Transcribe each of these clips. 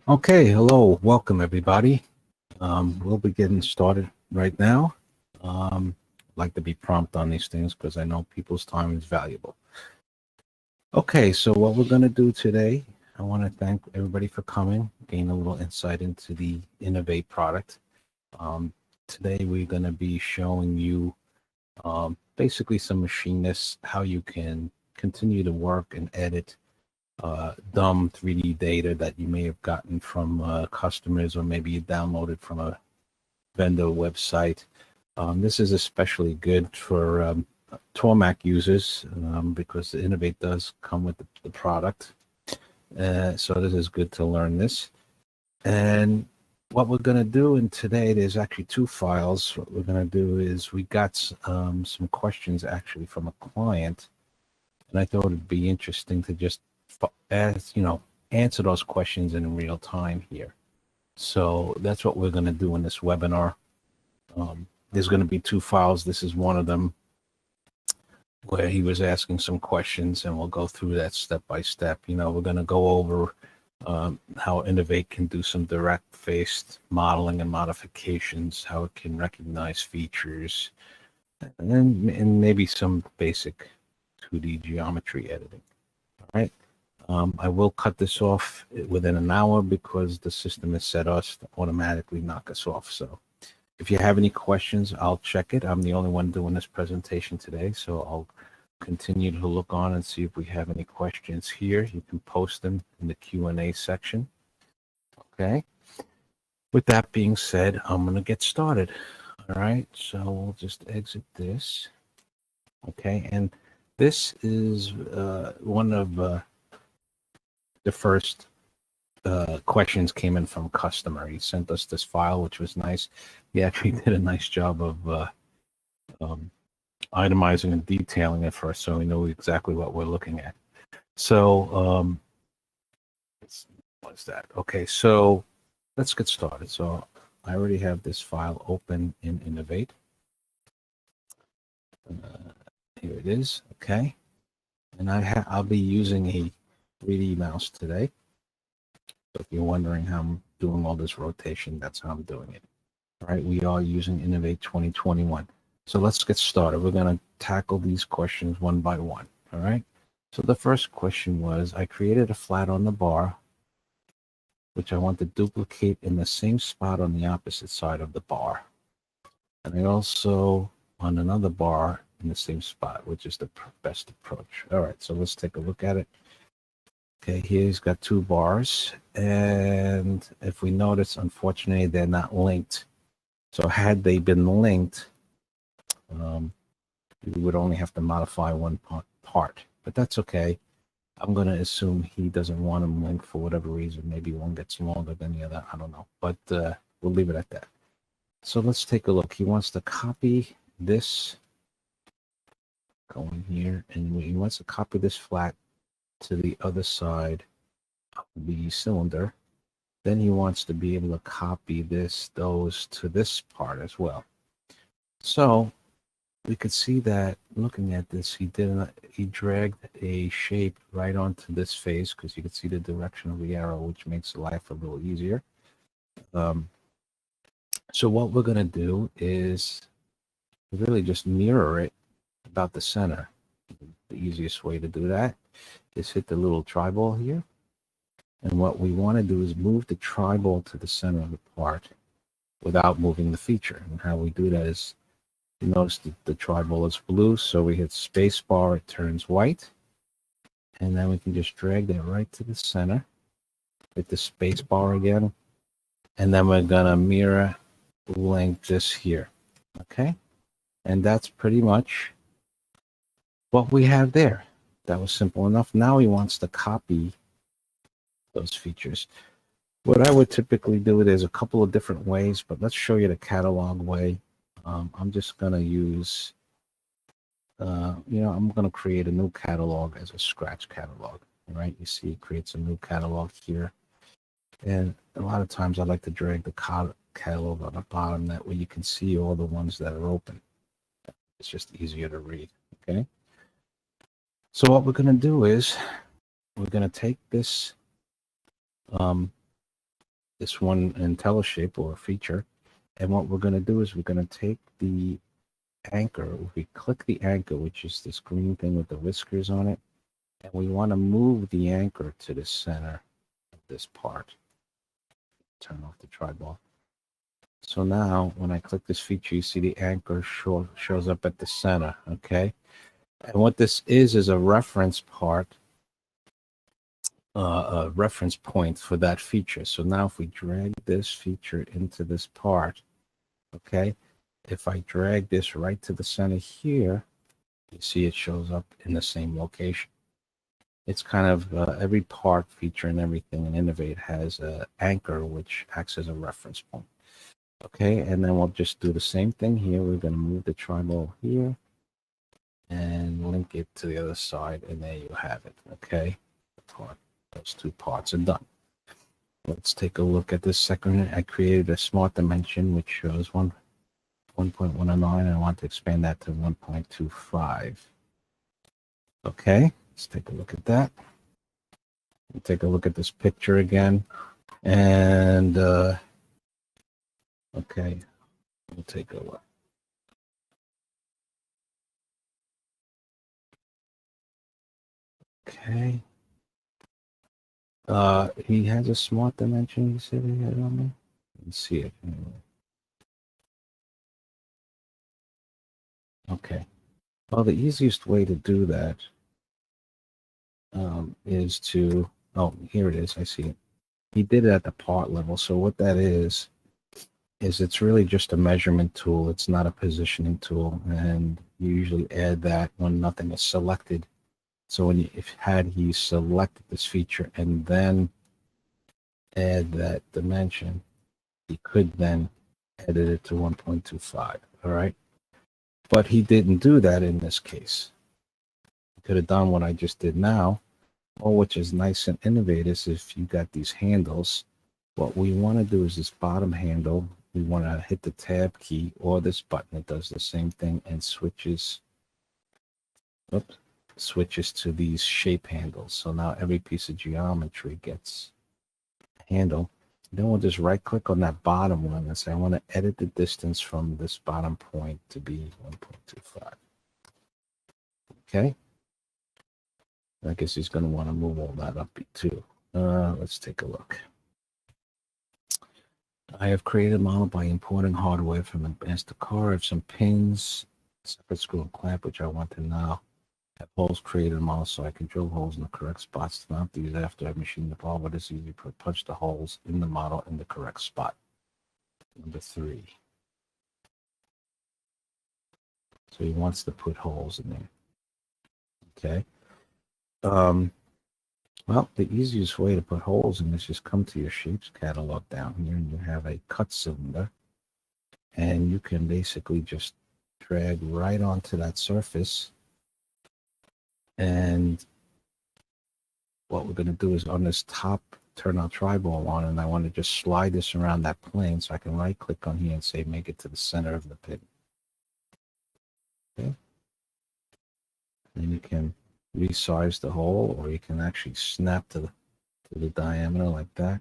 Okay, hello, welcome everybody. We'll be getting started right now. I'd like to be prompt on these things because I know people's time is valuable. Okay, so what we're going to do today, I want to thank everybody for coming, gain a little insight into the INOVATE product. Today we're going to be showing you basically some machinists, how you can continue to work and edit dumb 3D data that you may have gotten from customers, or maybe you downloaded from a vendor website. This is especially good for TORMACH users because the INOVATE does come with the product. So this is good to learn this. And what we're going to do in today, there's actually two files. What we're going to do is we got some questions actually from a client, and I thought it'd be interesting to just answer those questions in real time here. So that's what we're going to do in this webinar. There's going to be two files. This is one of them where he was asking some questions, and we'll go through that step by step. We're going to go over how INOVATE can do some direct-faced modeling and modifications, how it can recognize features, and maybe some basic 2D geometry editing. All right. I will cut this off within an hour because the system has set us to automatically knock us off. So if you have any questions, I'll check it. I'm the only one doing this presentation today, so I'll continue to look on and see if we have any questions here. You can post them in the Q&A section. Okay. With that being said, I'm going to get started. All right. So we'll just exit this. Okay. And this is one of the first questions came in from a customer. He sent us this file, which was nice. He actually did a nice job of itemizing and detailing it for us, so we know exactly what we're looking at. So what's that? Okay, so let's get started. So I already have this file open in INOVATE. Here it is. Okay, and I'll be using a 3D mouse today. So if you're wondering how I'm doing all this rotation, that's how I'm doing it. All right, we are using INOVATE 2021. So let's get started. We're going to tackle these questions one by one. All right. So the first question was, I created a flat on the bar, which I want to duplicate in the same spot on the opposite side of the bar. And I also on another bar in the same spot, which is the best approach. All right, so let's take a look at it. Okay, here he's got two bars. And if we notice, unfortunately, they're not linked. So had they been linked, we would only have to modify one part, but that's okay. I'm going to assume he doesn't want them linked for whatever reason. Maybe one gets longer than the other. I don't know, but we'll leave it at that. So let's take a look. He wants to copy this going here, and he wants to copy this flat to the other side of the cylinder. Then he wants to be able to copy those to this part as well. So we could see that looking at this, he dragged a shape right onto this face because you could see the direction of the arrow, which makes life a little easier. So what we're going to do is really just mirror it about the center. The easiest way to do that is hit the little triball here. And what we want to do is move the triball to the center of the part without moving the feature. And how we do that is, you notice the triball is blue, so we hit space bar, it turns white. And then we can just drag that right to the center. Hit the space bar again. And then we're going to mirror link this here. Okay? And that's pretty much what we have there. That was simple enough. Now he wants to copy those features. What I would typically do, there's a couple of different ways, but let's show you the catalog way. I'm just going to use, I'm going to create a new catalog as a scratch catalog. All right, you see it creates a new catalog here. And a lot of times I like to drag the catalog on the bottom. That way you can see all the ones that are open. It's just easier to read, okay? So what we're going to do is we're going to take this this one IntelliShape or feature. And what we're going to do is we're going to take the anchor. If we click the anchor, which is this green thing with the whiskers on it, and we want to move the anchor to the center of this part. Turn off the tribal. So now when I click this feature, you see the anchor shows up at the center, okay? And what this is a reference part, a reference point for that feature. So now if we drag this feature into this part, okay, if I drag this right to the center here, you see it shows up in the same location. It's kind of every part feature and everything in INOVATE has an anchor which acts as a reference point. Okay, and then we'll just do the same thing here. We're going to move the tribal here and link it to the other side, and there you have it. Okay, those two parts are done. Let's take a look at this second. I created a smart dimension which shows 1.109, and I want to expand that to 1.25. Okay, let's take a look at that. We'll take a look at this picture again, and okay, we'll take a look. Okay. He has a smart dimension, you said he had on me? Let's see it. Okay. Well, the easiest way to do that is to, oh, here it is. I see it. He did it at the part level. So what that is it's really just a measurement tool. It's not a positioning tool. And you usually add that when nothing is selected. So when he selected this feature and then add that dimension, he could then edit it to 1.25. All right. But he didn't do that in this case. He could have done what I just did now, or which is nice and innovative is if you got these handles, what we want to do is this bottom handle, we want to hit the tab key or this button. It does the same thing and switches to these shape handles. So now every piece of geometry gets a handle. Then we'll just right click on that bottom one and say, I want to edit the distance from this bottom point to be 1.25. Okay. I guess he's going to want to move all that up too. Let's take a look. I have created a model by importing hardware from Advanced Car. I have some pins, separate screw and clamp, which I want to now have holes created in the model so I can drill holes in the correct spots to mount these after I've machined the part. But it's easy to punch the holes in the model in the correct spot. Number 3. So he wants to put holes in there. Okay. Well, the easiest way to put holes in is just come to your shapes catalog down here and you have a cut cylinder. And you can basically just drag right onto that surface. And what we're going to do is on this top, turn our tribal on, and I want to just slide this around that plane so I can right click on here and say make it to the center of the pin. Okay. Then you can resize the hole, or you can actually snap to the diameter like that.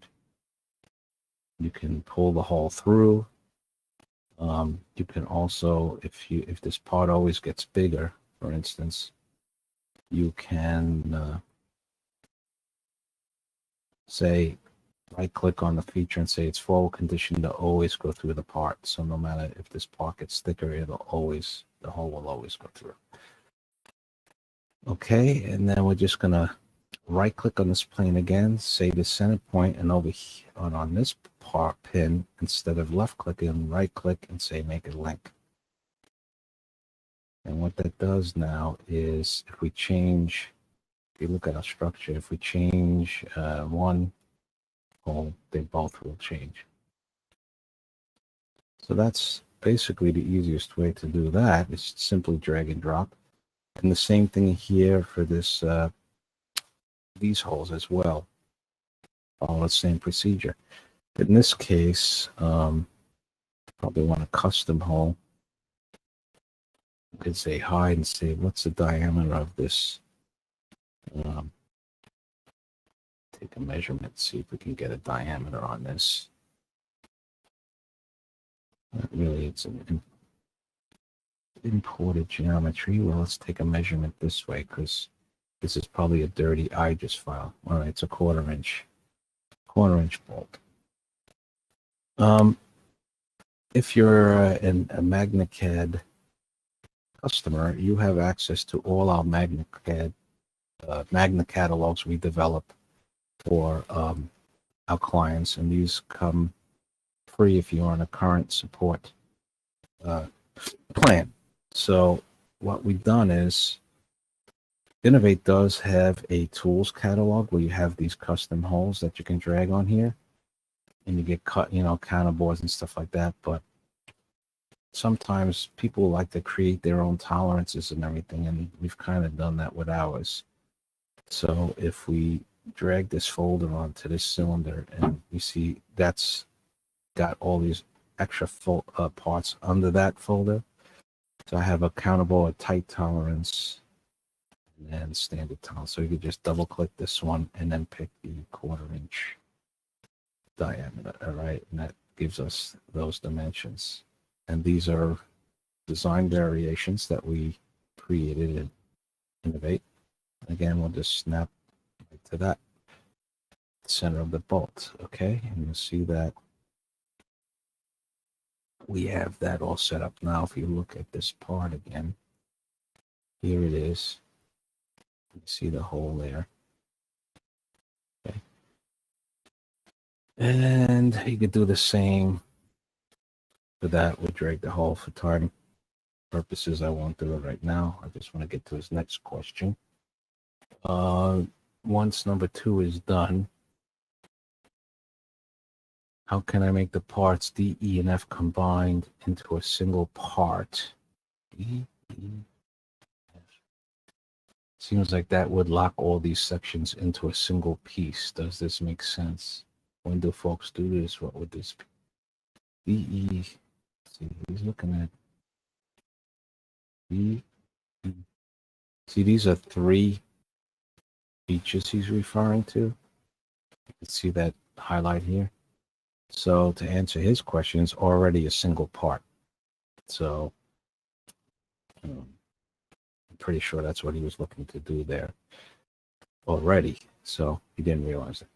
You can pull the hole through. You can also, if this part always gets bigger, for instance, you can say right click on the feature and say it's forward conditioned to always go through the part. So no matter if this part gets thicker, the hole will always go through. Okay, and then we're just gonna right click on this plane again, say the center point, and over here on this part pin, instead of left clicking, right click and say make a link. And what that does now is if we change, if you look at our structure, if we change one hole, they both will change. So that's basically the easiest way to do that is simply drag and drop. And the same thing here for this these holes as well. Follow the same procedure. But in this case, probably want a custom hole. You could say hide and say what's the diameter of this take a measurement, see if we can get a diameter on this. Not really, it's an imported geometry. Well, let's take a measurement this way because this is probably a dirty IGES file. All right, it's a quarter inch bolt. If you're a MagnaCAD customer, you have access to all our Magna catalogs we develop for our clients, and these come free if you're on a current support plan. So what we've done is INOVATE does have a tools catalog where you have these custom holes that you can drag on here, and you get cut, counterboards and stuff like that. But sometimes people like to create their own tolerances and everything, and we've kind of done that with ours. So if we drag this folder onto this cylinder, and you see that's got all these extra parts under that folder. So I have a counterboard, tight tolerance, and standard tolerance. So you could just double click this one and then pick the quarter inch diameter. All right, and that gives us those dimensions. And these are design variations that we created in INOVATE. Again, we'll just snap right to that center of the bolt. Okay, and you'll see that we have that all set up now. If you look at this part again, here it is. You see the hole there. Okay. And you could do the same for that. We'll drag the hole for time purposes. I won't do it right now. I just want to get to his next question. Once number 2 is done, how can I make the parts D, E, and F combined into a single part? D, E, F. Seems like that would lock all these sections into a single piece. Does this make sense? When do folks do this? What would this be? D, E. See, he's looking at D, E. See, these are 3 features he's referring to. You can see that highlight here. So to answer his question, it's already a single part. So I'm pretty sure that's what he was looking to do there already. So he didn't realize it.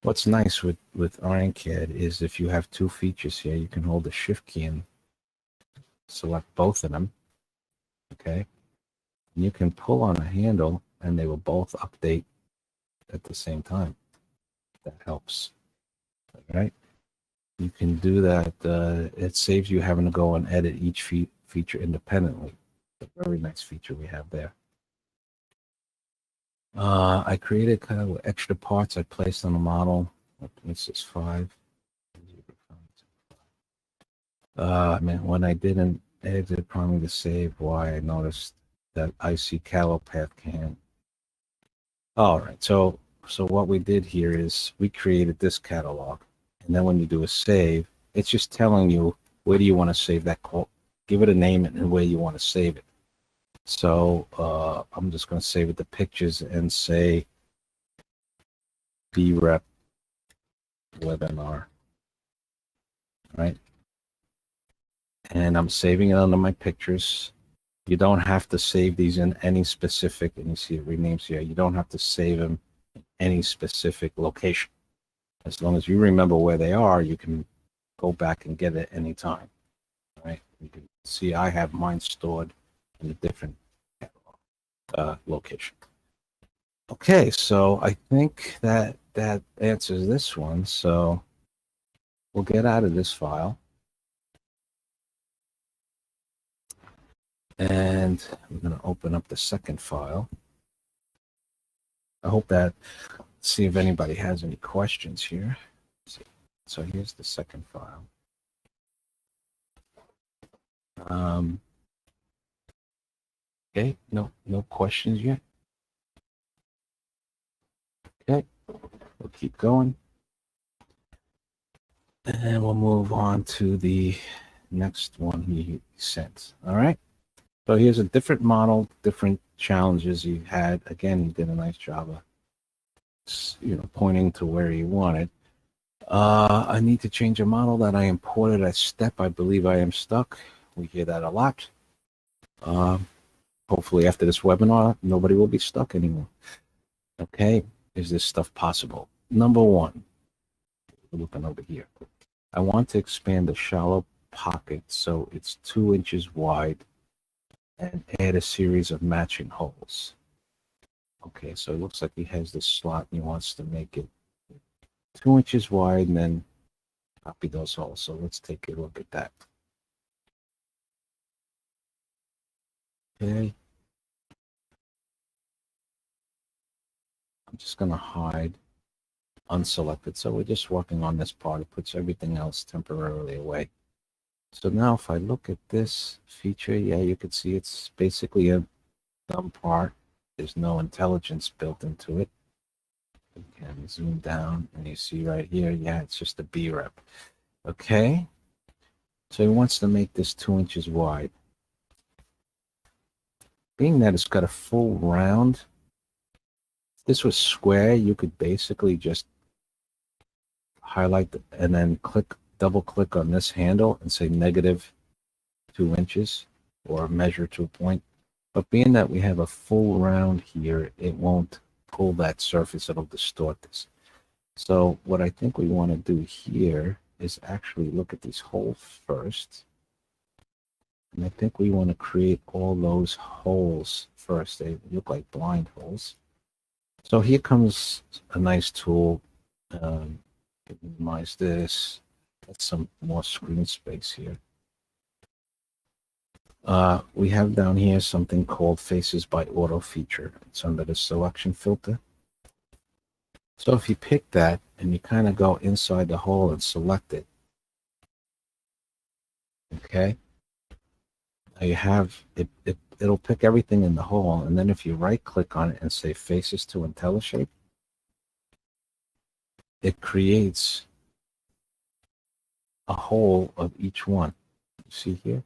What's nice with IronCAD is if you have 2 features here, you can hold the Shift key and select both of them. Okay. And you can pull on a handle and they will both update at the same time. That helps. All right. You can do that. It saves you having to go and edit each feature independently. A very nice feature we have there. I created kind of extra parts I placed on the model. This is 5. Man, when I didn't exit priming to save, why I noticed that IC callow path can. All right. So what we did here is we created this catalog. And then when you do a save, it's just telling you where do you want to save that quote. Give it a name and where you want to save it. So I'm just going to save it to pictures and say BREP webinar. Right? And I'm saving it under my pictures. You don't have to save these in any specific, and you see it renames here. You don't have to save them in any specific location. As long as you remember where they are, you can go back and get it anytime. Right? You can see I have mine stored in a different location. Okay, so I think that answers this one. So we'll get out of this file. And I'm going to open up the second file. I hope that, see if anybody has any questions here. So here's the second file. Okay, no questions yet. Okay, we'll keep going. And we'll move on to the next one he sent. All right. So here's a different model, different challenges you had. Again, he did a nice job of pointing to where you want it. I need to change a model that I imported as step. I believe I am stuck. We hear that a lot. Hopefully after this webinar, nobody will be stuck anymore. Okay, is this stuff possible? Number one, looking over here. I want to expand the shallow pocket so it's 2 inches wide and add a series of matching holes. Okay, so it looks like he has this slot and he wants to make it 2 inches wide and then copy those holes. So let's take a look at that. Okay. I'm just going to hide unselected. So we're just working on this part. It puts everything else temporarily away. So now if I look at this feature, yeah, you can see it's basically a dumb part. There's no intelligence built into it. You can zoom down and you see right here, yeah, it's just a BREP. Okay. So he wants to make this 2 inches wide. Being that it's got a full round, if this was square, you could basically just highlight and then double click on this handle and say -2 inches or measure to a point. But being that we have a full round here, it won't pull that surface, it'll distort this. So what I think we want to do here is actually look at these holes first. And I think we want to create all those holes first. They look like blind holes. So here comes a nice tool. Minimize this. Get some more screen space here. We have down here something called Faces by Auto feature. It's under the selection filter. So if you pick that and you kind of go inside the hole and select it, okay, now you have it'll pick everything in the hole, and then if you right click on it and say Faces to IntelliShape, it creates a hole of each one. You see here?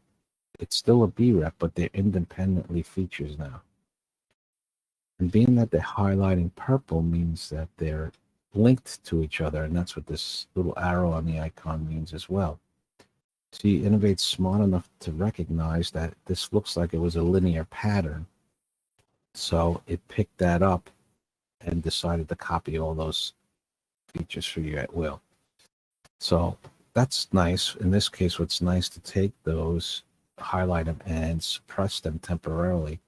It's still a BREP, but they're independently features now. And being that they're highlighting purple means that they're linked to each other, and that's what this little arrow on the icon means as well. See, INOVATE's smart enough to recognize that this looks like it was a linear pattern. So it picked that up and decided to copy all those features for you at will. So that's nice. In this case, what's nice to take those, highlight them, and suppress them temporarily.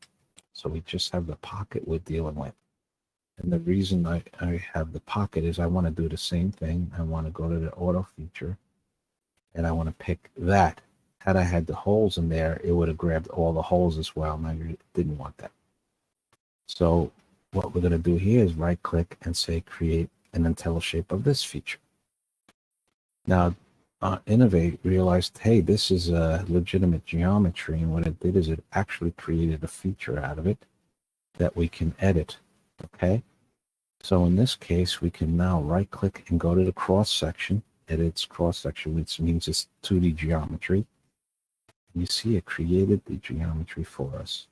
So we just have the pocket we're dealing with. And the reason I have the pocket is I want to do the same thing. I want to go to the auto feature and I want to pick that. Had I had the holes in there, it would have grabbed all the holes as well. And I didn't want that. So what we're going to do here is right click and say create an IntelliShape of this feature. Now, INOVATE realized, hey, this is a legitimate geometry, and what it did is it actually created a feature out of it that we can edit. Okay, so in this case, we can now right click and go to the cross section, edit cross section, which means it's 2D geometry. And you see it created the geometry for us.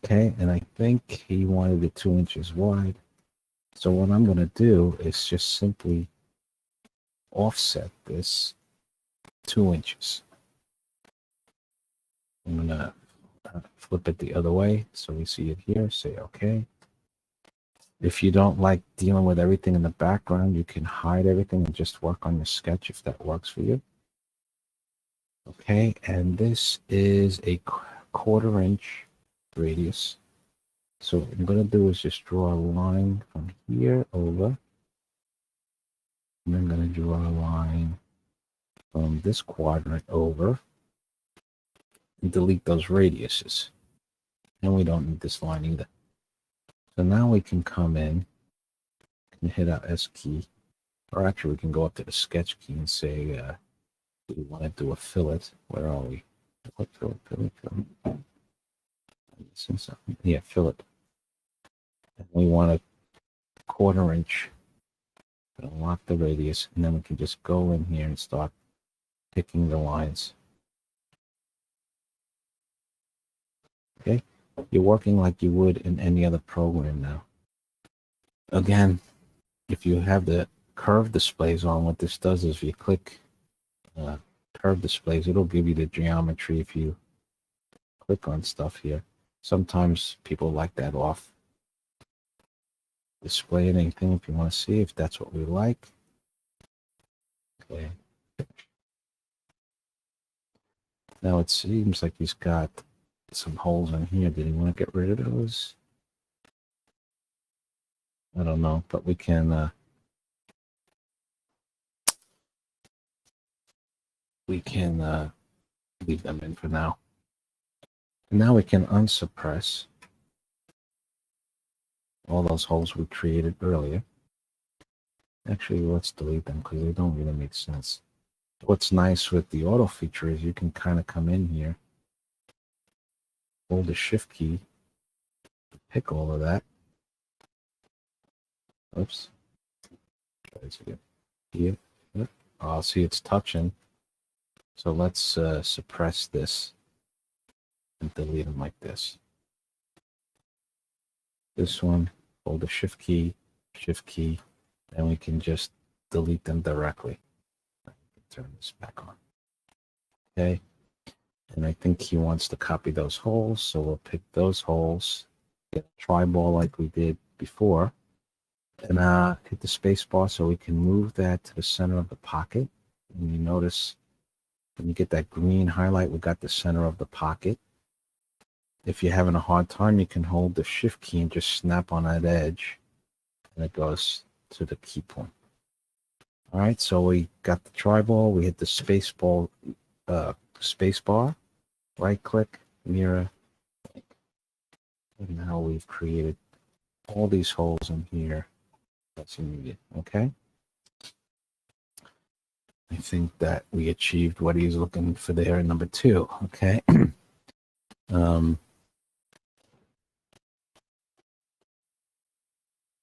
Okay, and I think he wanted it 2 inches wide. So what I'm going to do is just simply offset this 2 inches. I'm going to flip it the other way so we see it here. Say OK. If you don't like dealing with everything in the background, you can hide everything and just work on your sketch if that works for you. Okay, and this is a 1/4 inch radius. So what I'm going to do is just draw a line from here over. And I'm going to draw a line from this quadrant over and delete those radiuses. And we don't need this line either. So now we can come in and hit our S key, or actually we can go up to the sketch key and say, we want to do a fillet. Where are we? Fillet. Yeah, fillet. And we want a 1/4 inch. Lock the radius, and then we can just go in here and start picking the lines. Okay, you're working like you would in any other program now. Again, if you have the curve displays on, what this does is if you click curve displays, it'll give you the geometry if you click on stuff here. Sometimes people like that off. Display anything if you want to see if that's what we like. Okay. Now it seems like he's got some holes in here. Did he want to get rid of those? I don't know, but we can leave them in for now. And now we can unsuppress all those holes we created earlier. Actually, let's delete them because they don't really make sense. What's nice with the auto feature is you can kind of come in here, hold the shift key, pick all of that. Oops. Here. I'll see it's touching. So let's suppress this and delete them like this. This one, hold the shift key, and we can just delete them directly. Turn this back on. Okay. And I think he wants to copy those holes, so we'll pick those holes, get a tri-ball like we did before, and hit the space bar so we can move that to the center of the pocket. And you notice when you get that green highlight, we got the center of the pocket. If you're having a hard time, you can hold the shift key and just snap on that edge, and it goes to the key point. All right, so we got the tri-ball, we hit the space bar, right click, mirror, and now we've created all these holes in here that's needed. Okay, I think that we achieved what he's looking for there in number 2. Okay.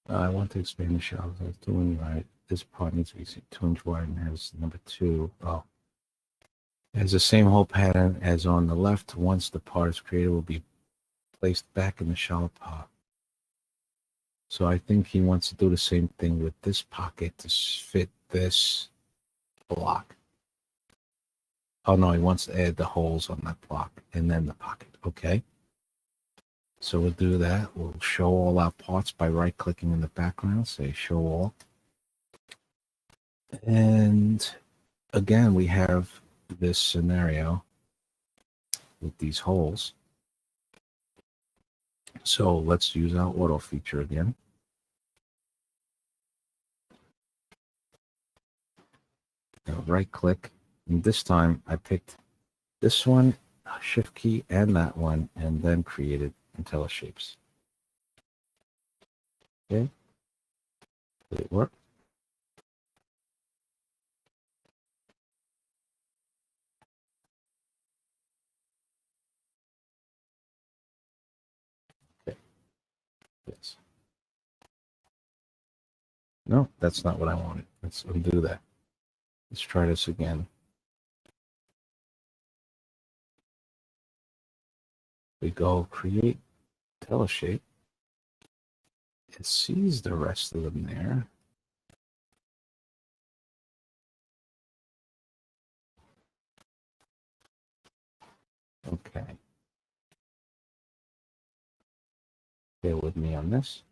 I want to expand the shelves. I was doing right. This part needs to be 2-inch wide and has number 2. Oh, it has the same hole pattern as on the left. Once the part is created, will be placed back in the shallow pot. So I think he wants to do the same thing with this pocket to fit this block. Oh no, he wants to add the holes on that block and then the pocket. Okay. So we'll do that. We'll show all our parts by right-clicking in the background. Say show all. And again, we have this scenario with these holes. So let's use our auto feature again. Now right-click. And this time I picked this one, shift key, and that one, and then created IntelliShapes. Okay. Did it work? Okay. Yes. No, that's not what I wanted. Let's undo that. Let's try this again. We go create IntelliShape. It sees the rest of them there. Okay. Bear with me on this.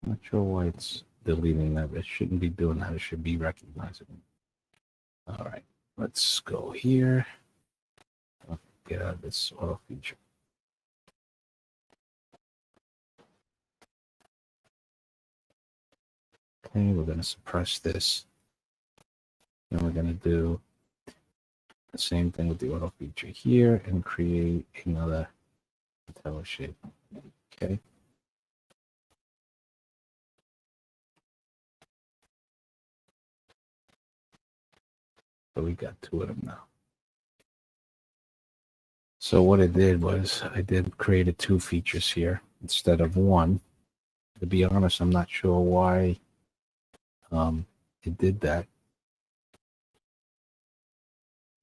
Not sure why it's deleting that. It shouldn't be doing that. It should be recognizing it. All right. Let's go here. I'll get out of this auto feature. Okay, we're going to suppress this. And we're going to do the same thing with the auto feature here and create another IntelliShape. Okay. So we got 2 of them now. So what I did was I created 2 features here instead of 1. To be honest, I'm not sure why it did that.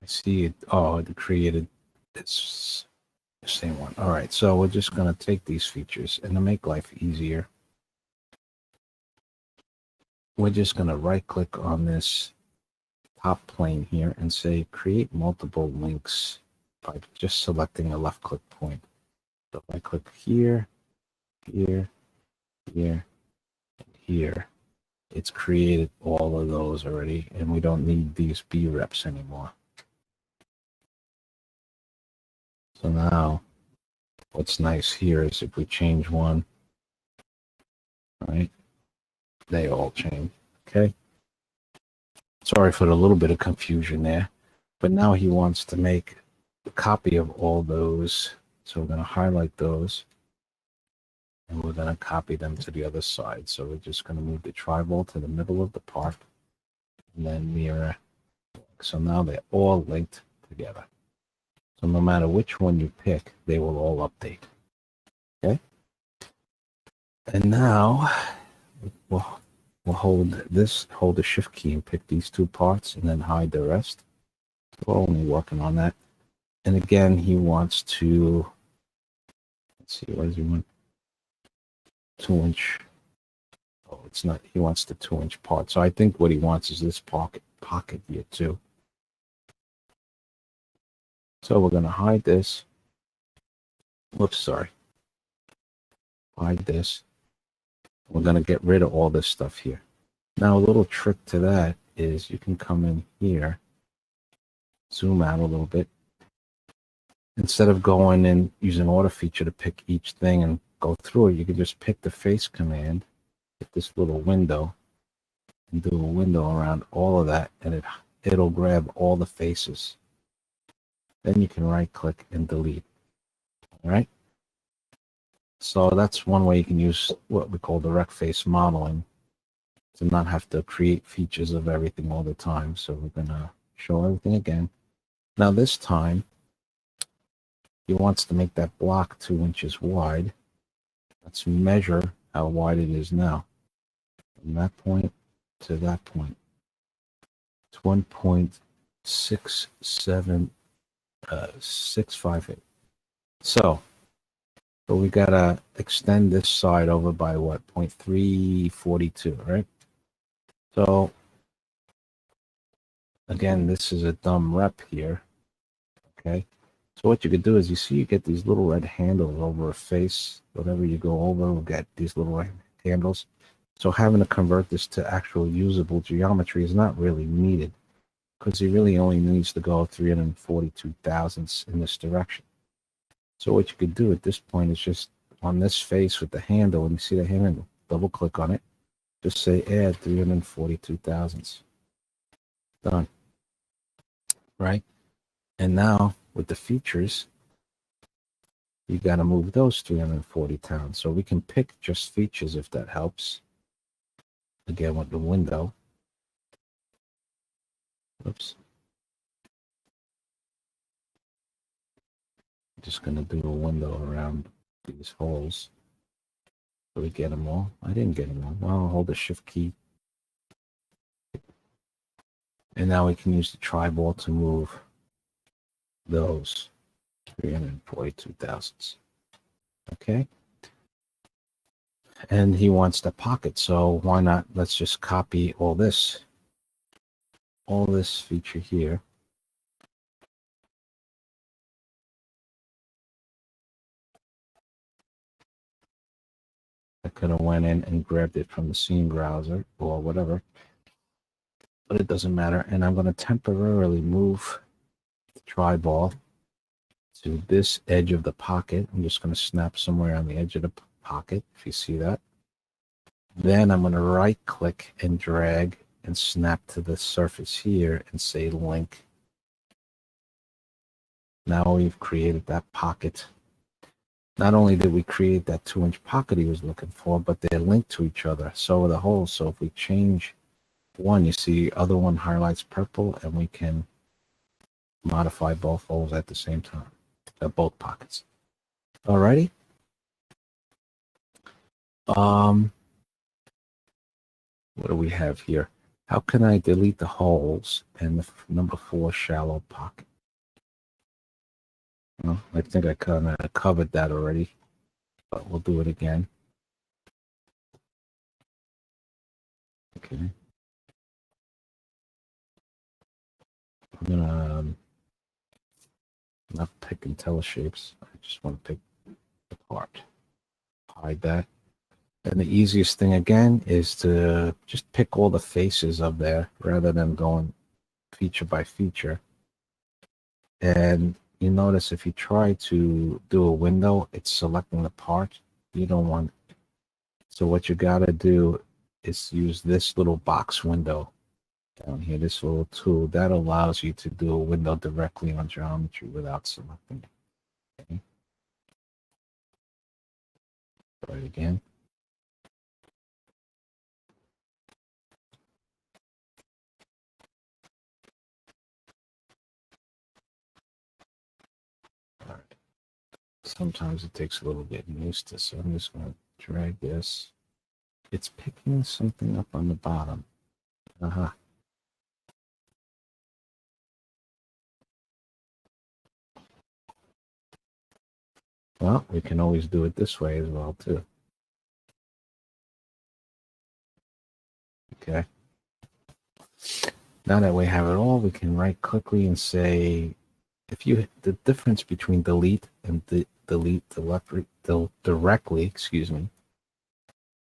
I see it. Oh, it created this same one. All right, so we're just going to take these features, and to make life easier, we're just going to right click on this top plane here and say create multiple links by just selecting a left click point. So if I click here, here, here, and here, it's created all of those already, and we don't need these BREPs anymore. So now what's nice here is if we change one, right, they all change. Okay. Sorry for the little bit of confusion there, but now he wants to make a copy of all those. So we're going to highlight those, and we're going to copy them to the other side. So we're just going to move the tribal to the middle of the part, and then mirror. So now they're all linked together. So no matter which one you pick, they will all update. Okay. And now we'll hold the shift key and pick these two parts and then hide the rest. We're only working on that. And again, he wants to, let's see, what does he want? 2-inch. Oh, it's not, he wants the 2-inch part. So I think what he wants is this pocket here too. So we're going to hide this. Whoops, sorry. Hide this. We're going to get rid of all this stuff here. Now, a little trick to that is you can come in here, zoom out a little bit. Instead of going and using auto feature to pick each thing and go through it, you can just pick the face command, hit this little window, and do a window around all of that, and it'll grab all the faces. Then you can right click and delete. All right. So that's one way you can use what we call direct face modeling to not have to create features of everything all the time. So we're going to show everything again. Now this time, he wants to make that block 2 inches wide. Let's measure how wide it is now. From that point to that point. It's 1.67658. So we gotta extend this side over by what, 0.342, right? So again, this is a dumb rep here. Okay. So what you could do is, you see, you get these little red handles over a face. Whatever you go over, we'll get these little red handles. So having to convert this to actual usable geometry is not really needed, because he really only needs to go 342 thousandths in this direction. So what you could do at this point is just on this face with the handle, and you see the handle, double click on it, just say add 342 thousandths. Done. Right? And now with the features, you got to move those 340 pounds. So we can pick just features if that helps. Again, with the window. Oops. Just going to do a window around these holes. So we get them all. I didn't get them all. Well, I'll hold the shift key. And now we can use the tri-ball to move those 342 thousandths. Okay. And he wants the pocket. So why not? Let's just copy all this feature here. I could have went in and grabbed it from the scene browser or whatever, but it doesn't matter. And I'm going to temporarily move the tri-ball to this edge of the pocket. I'm just going to snap somewhere on the edge of the pocket, if you see that. Then I'm going to right click and drag and snap to the surface here and say link. Now we've created that pocket. Not only did we create that 2-inch pocket he was looking for, but they're linked to each other. So are the holes. So if we change one, you see the other one highlights purple, and we can modify both holes at the same time, both pockets. Alrighty. What do we have here? How can I delete the holes and the number 4 shallow pocket? Well, I think I kind of covered that already, but we'll do it again. Okay. I'm gonna not pick IntelliShapes. I just want to pick the part. Hide that. And the easiest thing again is to just pick all the faces up there rather than going feature by feature. And you notice if you try to do a window, it's selecting the part you don't want. So what you gotta do is use this little box window down here, this little tool that allows you to do a window directly on geometry without selecting it. Okay. Try it again. All right. Sometimes it takes a little getting used to, so I'm just going to drag this. It's picking something up on the bottom. Aha. Well, we can always do it this way as well, too. Okay. Now that we have it all, we can right quickly and say, if you the difference between delete and delete directly, excuse me,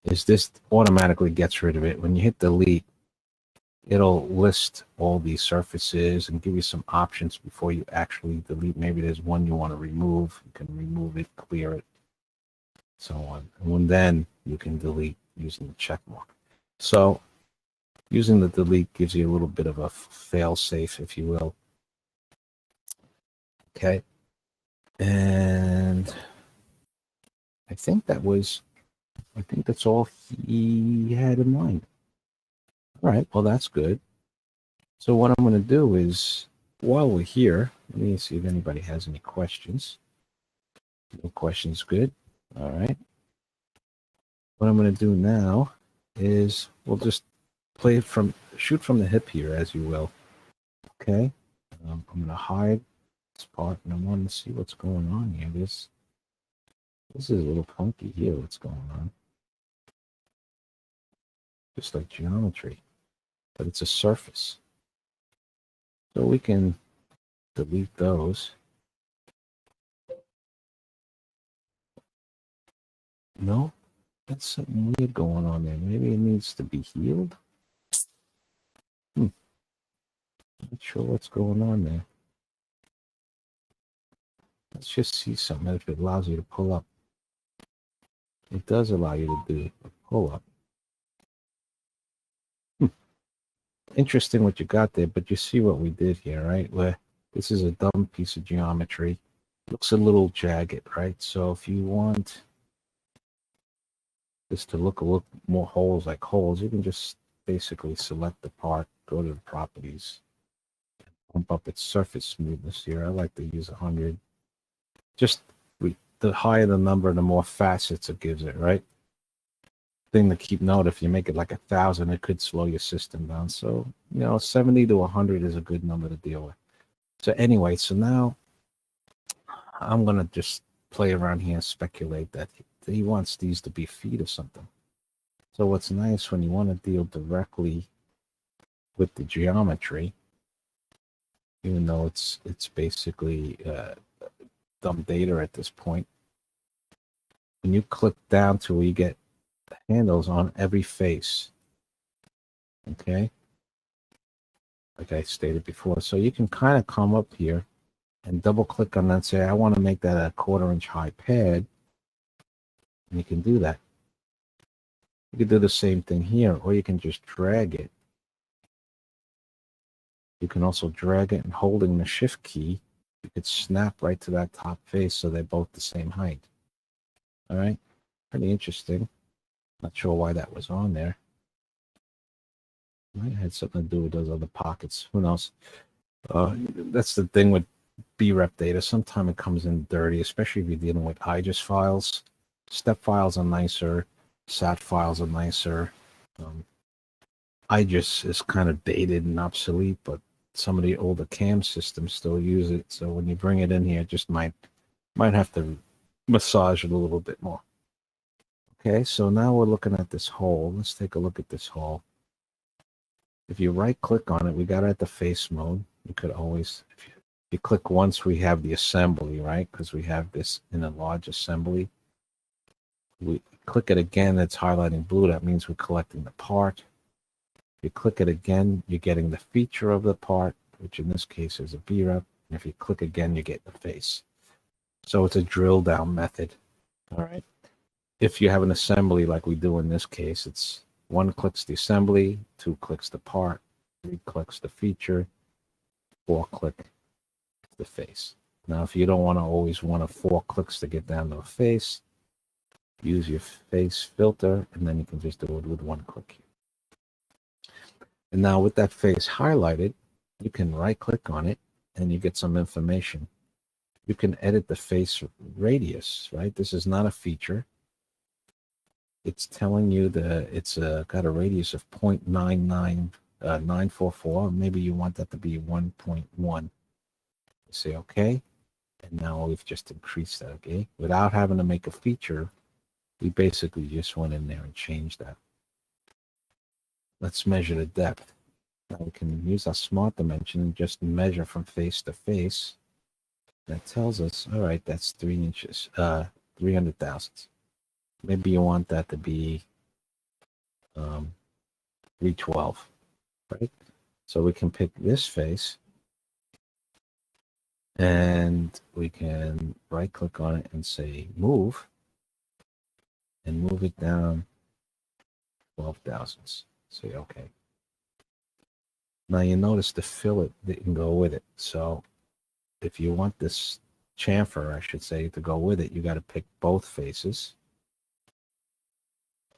is this automatically gets rid of it. When you hit delete, it'll list all these surfaces and give you some options before you actually delete. Maybe there's one you want to remove. You can remove it, clear it, so on. And then you can delete using the check mark. So using the delete gives you a little bit of a fail safe, if you will. Okay. And I think that's all he had in mind. All right, well, that's good. So what I'm going to do is, while we're here, let me see if anybody has any questions. No questions, good. All right. What I'm going to do now is we'll just shoot from the hip here, as you will. Okay. I'm going to hide this part, and I want to see what's going on here. This is a little funky here, what's going on. Just like geometry, but it's a surface. So we can delete those. No, that's something weird going on there. Maybe it needs to be healed. Not sure what's going on there. Let's just see something if it allows you to pull up. It does allow you to do a pull up. Interesting what you got there, but you see what we did here, right? Where this is a dumb piece of geometry. Looks a little jagged, right? So if you want this to look a little more holes like holes, you can just basically select the part, go to the properties, pump up its surface smoothness here. I like to use 100. Just the higher the number, the more facets it gives it, right? Thing to keep note, if you make it like 1,000, it could slow your system down. So, 70 to 100 is a good number to deal with. So anyway, so now I'm going to just play around here and speculate that he wants these to be feet or something. So what's nice when you want to deal directly with the geometry, even though it's basically dumb data at this point, when you click down to where you get the handles on every face, okay, like I stated before, so you can kind of come up here and double click on that and say, I want to make that a 1/4 inch high pad, and you can do that. You can do the same thing here, or you can just drag it. You can also drag it and holding the shift key, you could snap right to that top face so they're both the same height. All right, pretty interesting. Not sure why that was on there. Might have had something to do with those other pockets. Who knows? That's the thing with BREP data. Sometimes it comes in dirty, especially if you're dealing with IGES files. Step files are nicer. SAT files are nicer. IGES is kind of dated and obsolete, but some of the older CAM systems still use it. So when you bring it in here, it just might have to massage it a little bit more. Okay, so now we're looking at this hole. Let's take a look at this hole. If you right click on it, we got it at the face mode. You could always, if you click once, we have the assembly, right? Because we have this in a large assembly. We click it again, it's highlighting blue. That means we're collecting the part. If you click it again, you're getting the feature of the part, which in this case is a BREP. And if you click again, you get the face. So it's a drill down method. All right. If you have an assembly like we do in this case, it's 1 clicks the assembly, 2 clicks the part, 3 clicks the feature, 4 click the face. Now, if you don't want to always want 4 clicks to get down to a face, use your face filter, and then you can just do it with 1 click. And now with that face highlighted, you can right click on it and you get some information. You can edit the face radius, right? This is not a feature. It's telling you that it's got a radius of 0.99944. Maybe you want that to be 1.1. You say okay, and now we've just increased that. Okay, without having to make a feature, we basically just went in there and changed that. Let's measure the depth. Now we can use our smart dimension and just measure from face to face. That tells us, all right, that's 3 inches, 300 thousandths. Maybe you want that to be 312, right? So we can pick this face and we can right click on it and say move and move it down 12 thousandths. Say okay. Now you notice the fillet didn't go with it. So if you want this chamfer, I should say, to go with it, you got to pick both faces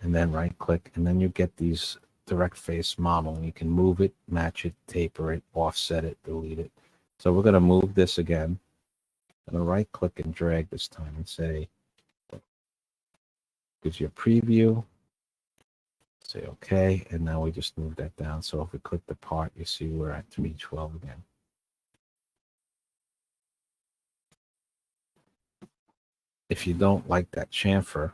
and then right click, and then you get these direct face model, and you can move it, match it, taper it, offset it, delete it. So we're going to move this again. I'm going to right click and drag this time and say, gives you a preview. Say okay, and now we just move that down. So if we click the part, you see we're at 312 again. If you don't like that chamfer,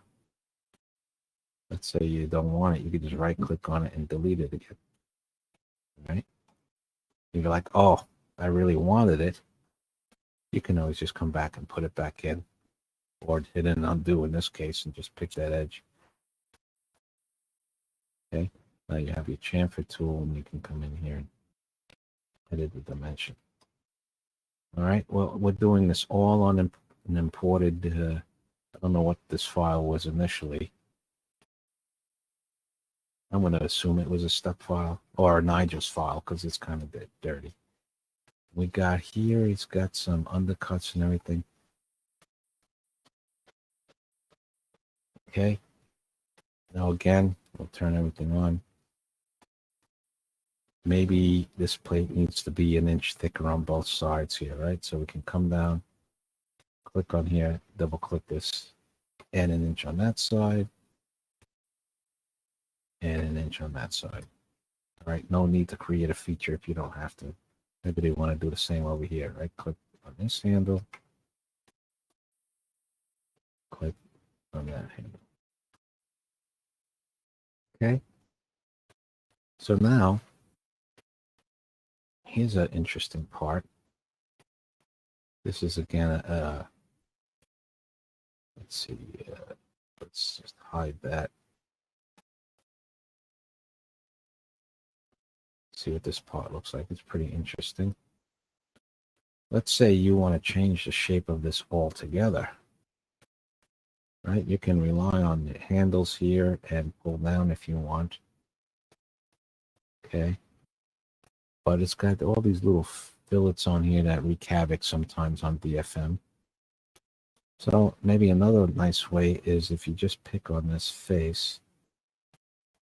let's say you don't want it, you can just right click on it and delete it again. Right? You're like, oh, I really wanted it. You can always just come back and put it back in, or hit and undo in this case and just pick that edge. Okay, now you have your chamfer tool and you can come in here and edit the dimension. All right, well, we're doing this all on an imported, I don't know what this file was initially. I'm going to assume it was a step file or an IGES file because it's kind of dirty. We got here, it's got some undercuts and everything. Okay. Now again, we'll turn everything on. Maybe this plate needs to be 1 inch thicker on both sides here, right? So we can come down, click on here, double click this, and 1 inch on that side, and 1 inch on that side. All right, no need to create a feature if you don't have to. Maybe they want to do the same over here, right? Click on this handle, click on that handle. Okay. So now, here's an interesting part. This is again, let's see, let's just hide that. See what this part looks like. It's pretty interesting. Let's say you want to change the shape of this altogether, right? You can rely on the handles here and pull down if you want. Okay. But it's got all these little fillets on here that wreak havoc sometimes on DFM. So maybe another nice way is if you just pick on this face,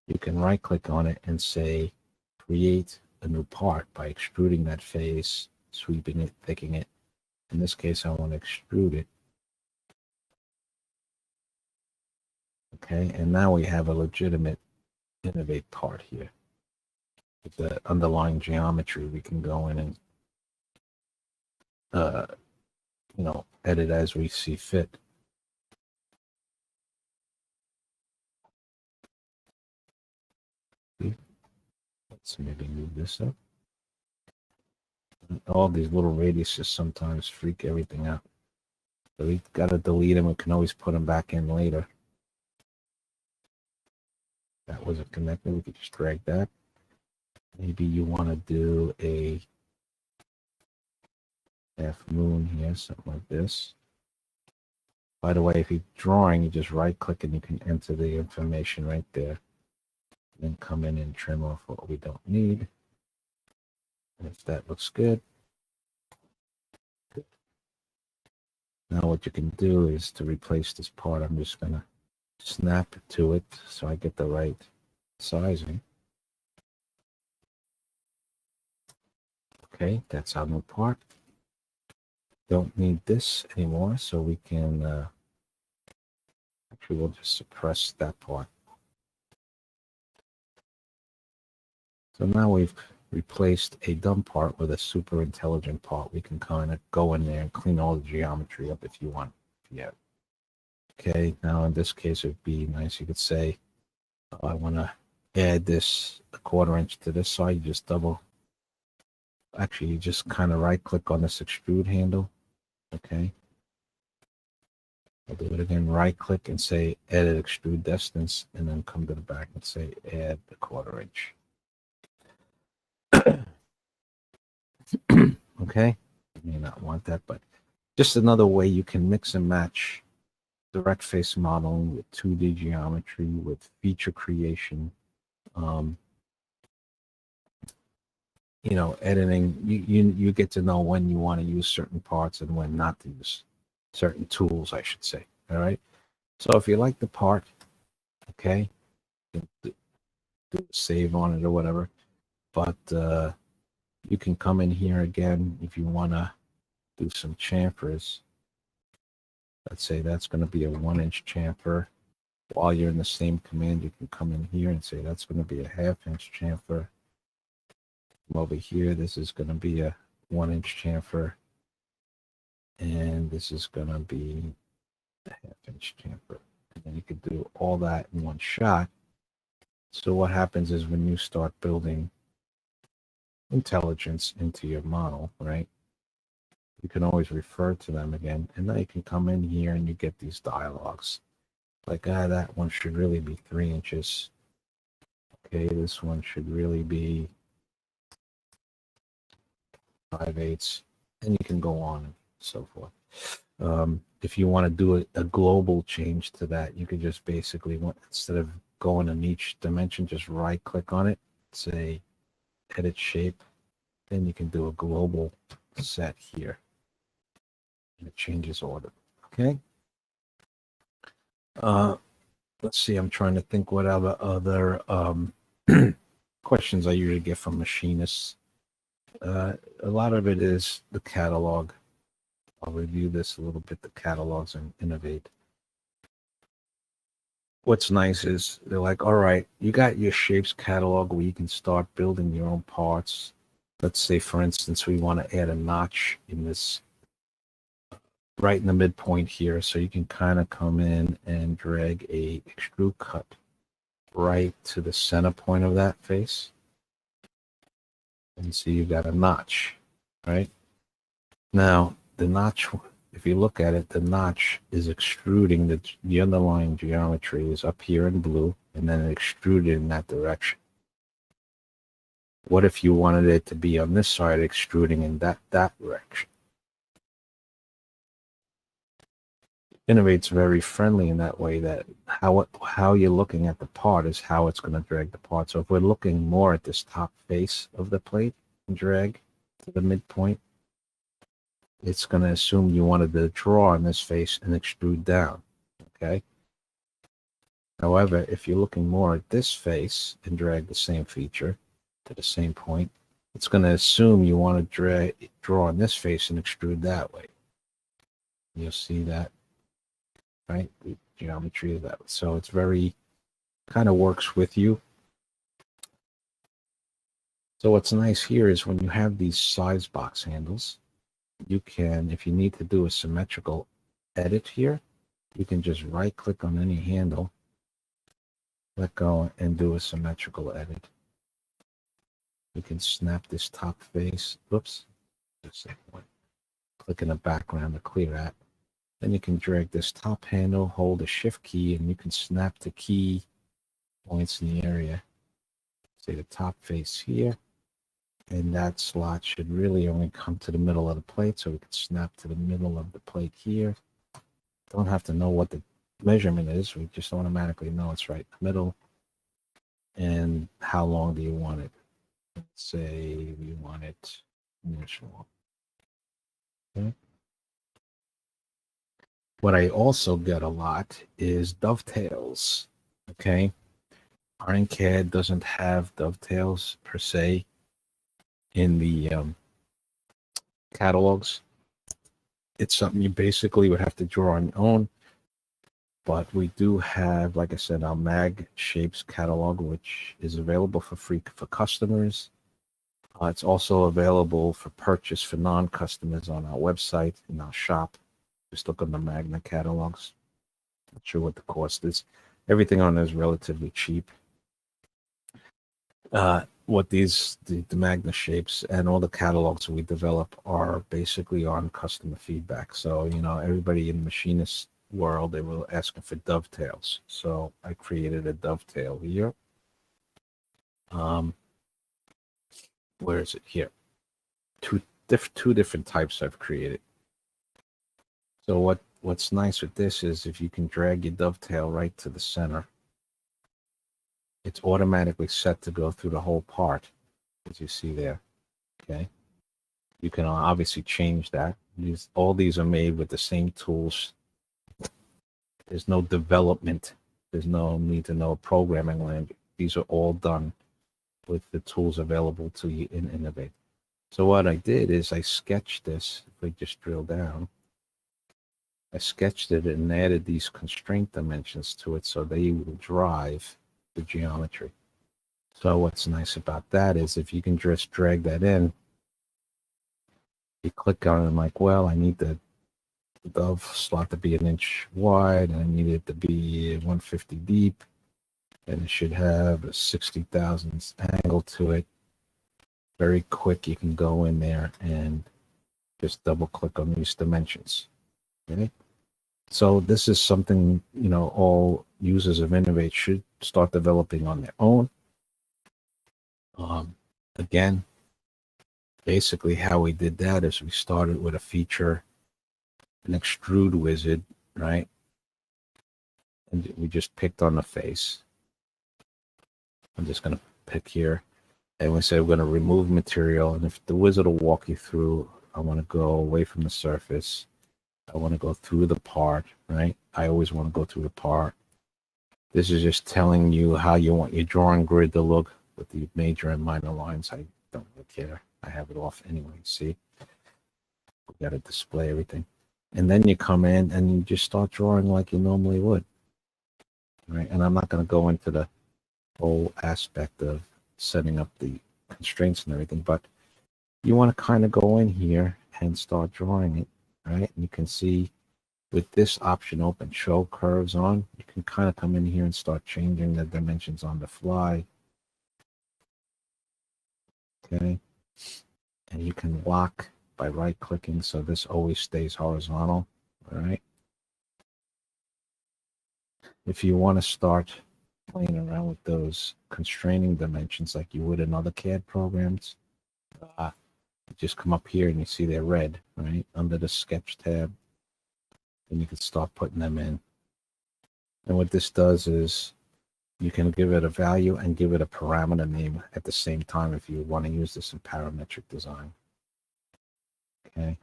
you can right click on it and say, create a new part by extruding that face, sweeping it, thickening it. In this case, I want to extrude it. Okay, and now we have a legitimate INOVATE part here. with the underlying geometry, we can go in and edit as we see fit. Let's maybe move this up. All these little radiuses sometimes freak everything out. So we've got to delete them. We can always put them back in later. That wasn't connected. We could just drag that. Maybe you want to do a half moon here, something like this. By the way, if you're drawing, you just right click and you can enter the information right there. Then come in and trim off what we don't need. And if that looks good. Now what you can do is to replace this part, I'm just going to snap to it so I get the right sizing. Okay, that's our new part. Don't need this anymore, so we can actually we'll just suppress that part. So now we've replaced a dumb part with a super intelligent part. We can kind of go in there and clean all the geometry up if you want. Yeah. Okay, now in this case, it'd be nice. You could say, oh, I want to add this a 1/4 inch to this side. You just actually, you just kind of right click on this extrude handle. Okay. I'll do it again, right click and say edit extrude distance, and then come to the back and say add the 1/4 inch. Okay, you may not want that, but just another way you can mix and match direct face modeling with 2D geometry, with feature creation, editing. You get to know when you want to use certain parts and when not to use certain tools, I should say. All right. So if you like the part, okay, do save on it or whatever. But you can come in here again if you want to do some chamfers. Let's say that's going to be a 1 inch chamfer. While you're in the same command, you can come in here and say that's going to be a 1/2 inch chamfer. From over here, this is going to be a 1 inch chamfer. And this is going to be a 1/2 inch chamfer. And then you can do all that in one shot. So what happens is when you start building intelligence into your model, right? You can always refer to them again. And then you can come in here and you get these dialogues. Like, that one should really be 3 inches. Okay, this one should really be 5/8, and you can go on and so forth. If you want to do a global change to that, you could just basically, instead of going in each dimension, just right click on it, say edit shape, then you can do a global set here. And it changes order. Okay. Let's see, I'm trying to think what other questions I usually get from machinists. A lot of it is the catalog. I'll review this a little bit, the catalogs and INOVATE. What's nice is they're like, all right, you got your shapes catalog where you can start building your own parts. Let's say, for instance, we want to add a notch in this right in the midpoint here. So you can kind of come in and drag a extrude cut right to the center point of that face. And see, you got a notch, right? Now, the notch, if you look at it, the notch is extruding the underlying geometry is up here in blue, and then extruded in that direction. What if you wanted it to be on this side, extruding in that direction? INOVATE's very friendly in that way, that how you're looking at the part is how it's going to drag the part. So if we're looking more at this top face of the plate and drag to the midpoint, it's going to assume you wanted to draw on this face and extrude down. Okay. However, if you're looking more at this face and drag the same feature to the same point, it's going to assume you want to draw on this face and extrude that way. You'll see that, right? The geometry of that. So it's very kind of works with you. So what's nice here is when you have these size box handles, you can, if you need to do a symmetrical edit here, you can just right click on any handle, let go, and do a symmetrical edit. You can snap this top face. Whoops. Just a second. Click in the background to clear that. Then you can drag this top handle, hold the shift key, and you can snap the key points in the area. Say the top face here. And that slot should really only come to the middle of the plate, so we can snap to the middle of the plate here. Don't have to know what the measurement is. We just automatically know it's right in the middle. And how long do you want it? Let's say we want it this long. Okay. What I also get a lot is dovetails. Okay. IronCAD doesn't have dovetails per se in the catalogs. It's something you basically would have to draw on your own. But we do have, like I said, our mag shapes catalog, which is available for free for customers. It's also available for purchase for non-customers on our website, in our shop. Just look on the Magna catalogs. Not sure what the cost is. Everything on there is relatively cheap. What the Magna shapes and all the catalogs we develop are basically on customer feedback. So, you know, everybody in the machinist world, they were asking for dovetails. So I created a dovetail here. Where is it here? Two different types I've created. So what's nice with this is if you can drag your dovetail right to the center, it's automatically set to go through the whole part, as you see there. Okay. You can obviously change that. All these are made with the same tools. There's no development. There's no need to know programming language. These are all done with the tools available to you in INOVATE. So what I did is I sketched this. If we just drill down, I sketched it and added these constraint dimensions to it so they will drive the geometry. So what's nice about that is if you can just drag that in, you click on it and like, well, I need the dove slot to be 1 inch wide and I need it to be 150 deep and it should have a 60 thousandths angle to it. Very quick, you can go in there and just double click on these dimensions. Okay. So this is something, you know, all users of INOVATE should start developing on their own. Again, basically how we did that is we started with a feature, an Extrude Wizard, right? And we just picked on the face. I'm just going to pick here. And we said we're going to remove material. And if the wizard will walk you through, I want to go away from the surface. I want to go through the part, right? I always want to go through the part. This is just telling you how you want your drawing grid to look with the major and minor lines. I don't really care. I have it off anyway. See? We got to display everything. And then you come in and you just start drawing like you normally would. Right? And I'm not going to go into the whole aspect of setting up the constraints and everything, but you want to kind of go in here and start drawing it, right? And you can see with this option open, show curves on, you can kind of come in here and start changing the dimensions on the fly. Okay. And you can lock by right clicking, so this always stays horizontal. All right. If you want to start playing around with those constraining dimensions like you would in other CAD programs, you just come up here and you see they're red, right, under the sketch tab, and you can start putting them in. And what this does is you can give it a value and give it a parameter name at the same time if you want to use this in parametric design. Okay.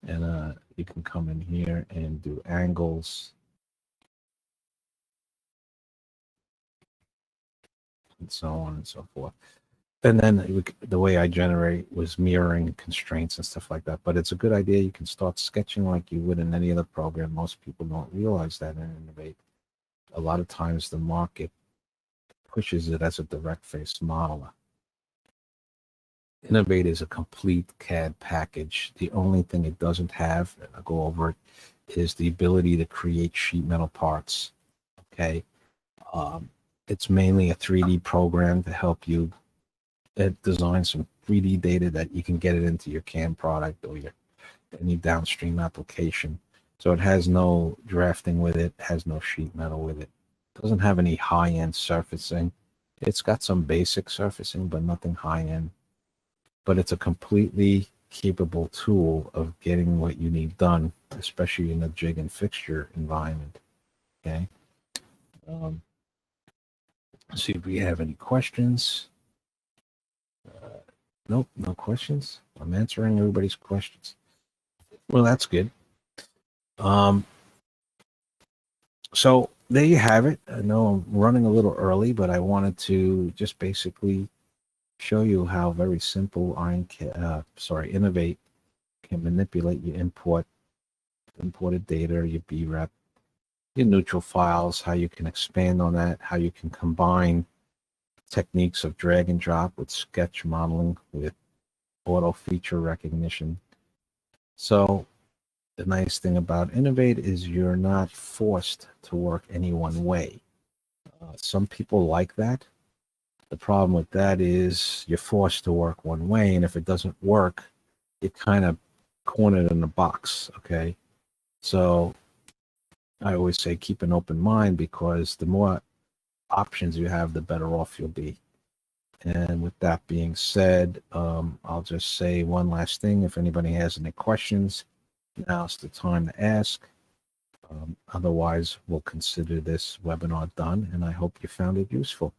And you can come in here and do angles and so on and so forth. And then the way I generate was mirroring constraints and stuff like that. But it's a good idea. You can start sketching like you would in any other program. Most people don't realize that in INOVATE. A lot of times the market pushes it as a direct face modeler. INOVATE is a complete CAD package. The only thing it doesn't have, and I'll go over it, is the ability to create sheet metal parts. Okay. It's mainly a 3D program to help you design some 3D data that you can get it into your CAM product or your any downstream application. So it has no drafting with it, has no sheet metal with it. Doesn't have any high-end surfacing. It's got some basic surfacing, but nothing high-end. But it's a completely capable tool of getting what you need done, especially in a jig and fixture environment. Okay. See if we have any questions. Nope, no questions. I'm answering everybody's questions. Well, that's good. So there you have it. I know I'm running a little early, but I wanted to just basically show you how very simple INOVATE can manipulate your imported data, your BREP, your neutral files, how you can expand on that, how you can combine techniques of drag and drop with sketch modeling, with auto feature recognition. So the nice thing about INOVATE is you're not forced to work any one way. Some people like that. The problem with that is you're forced to work one way, and if it doesn't work, you're kind of cornered in a box, okay? So I always say keep an open mind, because the more options you have, the better off you'll be. And with that being said, I'll just say one last thing. If anybody has any questions, now's the time to ask. Otherwise, we'll consider this webinar done, and I hope you found it useful.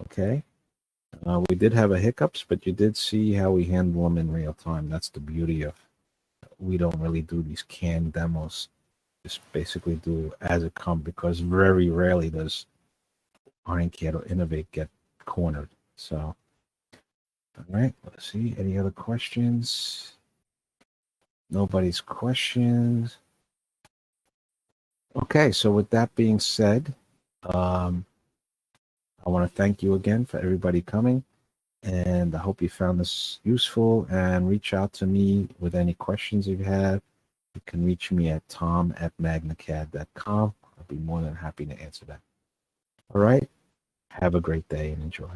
Okay. We did have a hiccups, but you did see how we handle them in real time. That's the beauty of, we don't really do these canned demos. Just basically do as it comes, because very rarely does IronCAD or INOVATE get cornered. So, all right, let's see. Any other questions? Nobody's questions. Okay, so with that being said, I want to thank you again for everybody coming, and I hope you found this useful, and reach out to me with any questions you have. You can reach me at tom@magnacad.com. I'll be more than happy to answer that. All right, have a great day and enjoy.